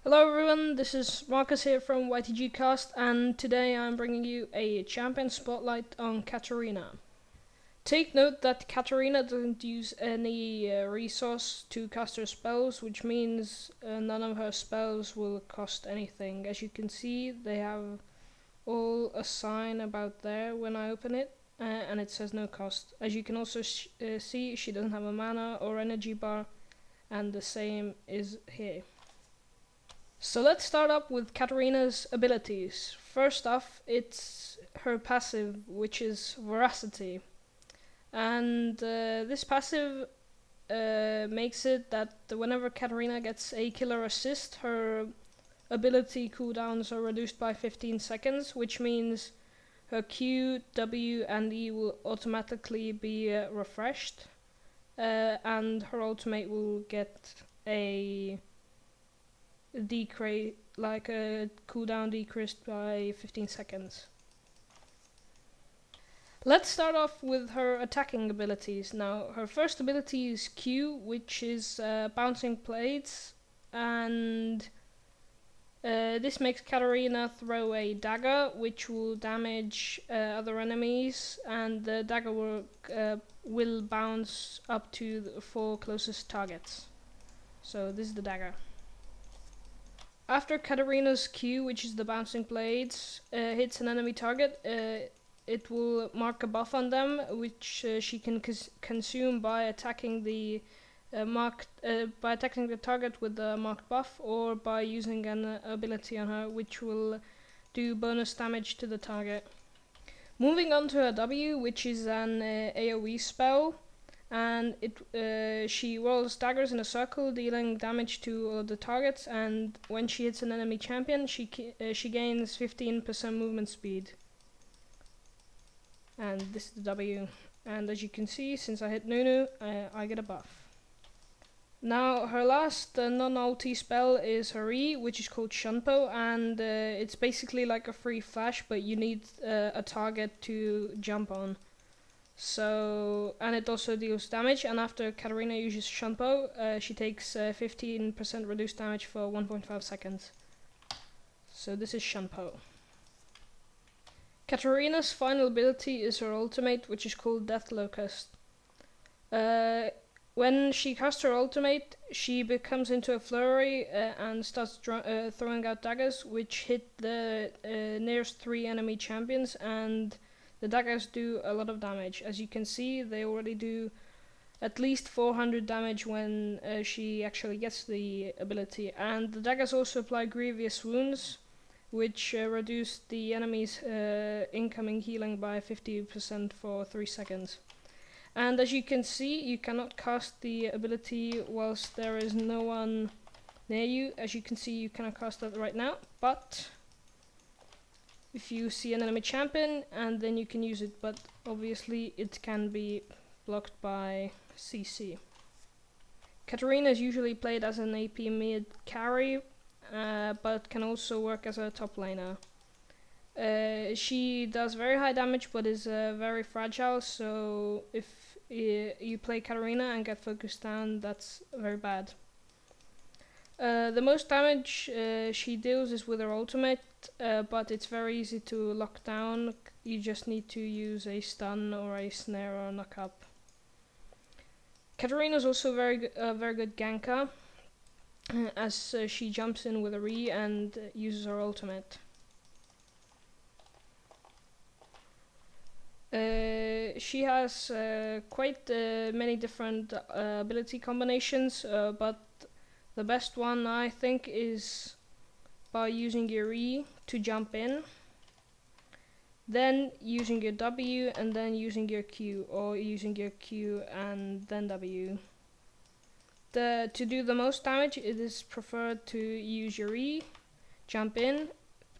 Hello everyone, this is Markus here from YTG Cast, and today I'm bringing you a champion spotlight on Katarina. Take note that Katarina doesn't use any resource to cast her spells, which means none of her spells will cost anything. As you can see, they have all a sign about there when I open it, and it says no cost. As you can also see, she doesn't have a mana or energy bar, and the same is here. So let's start up with Katarina's abilities. First off, it's her passive, which is Veracity. And this passive makes it that whenever Katarina gets a killer assist, her ability cooldowns are reduced by 15 seconds, which means her Q, W, and E will automatically be refreshed, and her ultimate will get a cooldown decreased by 15 seconds. Let's start off with her attacking abilities. Now, her first ability is Q, which is bouncing blades, and this makes Katarina throw a dagger, which will damage other enemies, and the dagger will bounce up to the 4 closest targets. So this is the dagger. After Katarina's Q, which is the bouncing blades, hits an enemy target, it will mark a buff on them, which she can consume by attacking the target with the marked buff, or by using an ability on her, which will do bonus damage to the target. Moving on to her W, which is an AoE spell, and she rolls daggers in a circle, dealing damage to all the targets, and when she hits an enemy champion, she gains 15% movement speed. And this is the W. And as you can see, since I hit Nunu, I get a buff. Now, her last non-ulti spell is her E, which is called Shunpo, and it's basically like a free flash, but you need a target to jump on. So, and it also deals damage, and after Katarina uses Shunpo, she takes 15% reduced damage for 1.5 seconds. So this is Shunpo. Katarina's final ability is her ultimate, which is called Death Locust. When she casts her ultimate, she becomes into a flurry and starts throwing out daggers, which hit the nearest 3 enemy champions, and the daggers do a lot of damage. As you can see, they already do at least 400 damage when she actually gets the ability. And the daggers also apply grievous wounds, which reduce the enemy's incoming healing by 50% for 3 seconds. And as you can see, you cannot cast the ability whilst there is no one near you. As you can see, you cannot cast that right now, but if you see an enemy champion, and then you can use it, but obviously it can be blocked by CC. Katarina is usually played as an AP mid carry, but can also work as a top laner. She does very high damage, but is very fragile, so if you play Katarina and get focused down, that's very bad. The most damage she deals is with her ultimate, but it's very easy to lock down. You just need to use a stun or a snare or a knock up. Katarina is also very good ganker, as she jumps in with a re and uses her ultimate. She has quite many different ability combinations, but the best one, I think, is by using your E to jump in, then using your W, and then using your Q, or using your Q and then W. To do the most damage, it is preferred to use your E, jump in,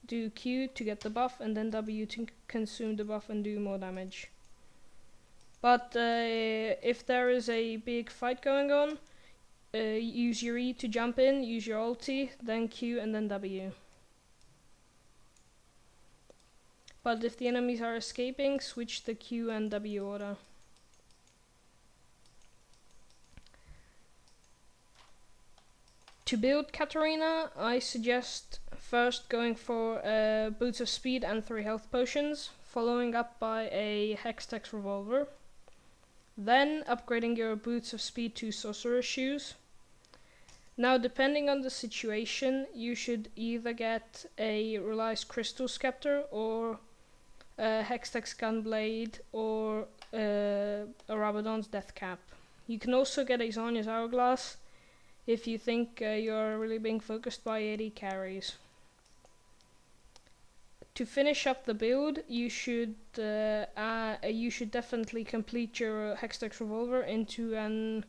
do Q to get the buff, and then W to consume the buff and do more damage. But if there is a big fight going on, use your E to jump in, use your ulti, then Q, and then W. But if the enemies are escaping, switch the Q and W order. To build Katarina, I suggest first going for Boots of Speed and 3 health potions, following up by a Hextech revolver. Then upgrading your Boots of Speed to Sorcerer's Shoes. Now, depending on the situation, you should either get a Realized Crystal Scepter or a Hextech's Gunblade or a Rabadon's Death Cap. You can also get a Zanya's Hourglass if you think you're really being focused by AD carries. To finish up the build, you should definitely complete your Hextech Revolver into a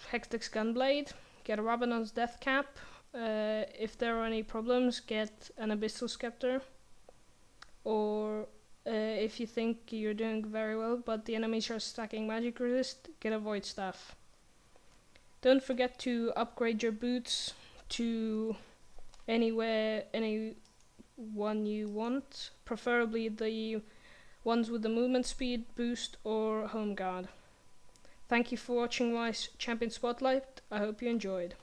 Hextech's Gunblade. Get a Rabadon's Death Cap. If there are any problems, get an Abyssal Scepter. Or if you think you're doing very well, but the enemies are stacking magic resist, get a Void Staff. Don't forget to upgrade your boots to any one you want, preferably the ones with the movement speed boost or home guard. Thank you for watching my champion spotlight. I hope you enjoyed.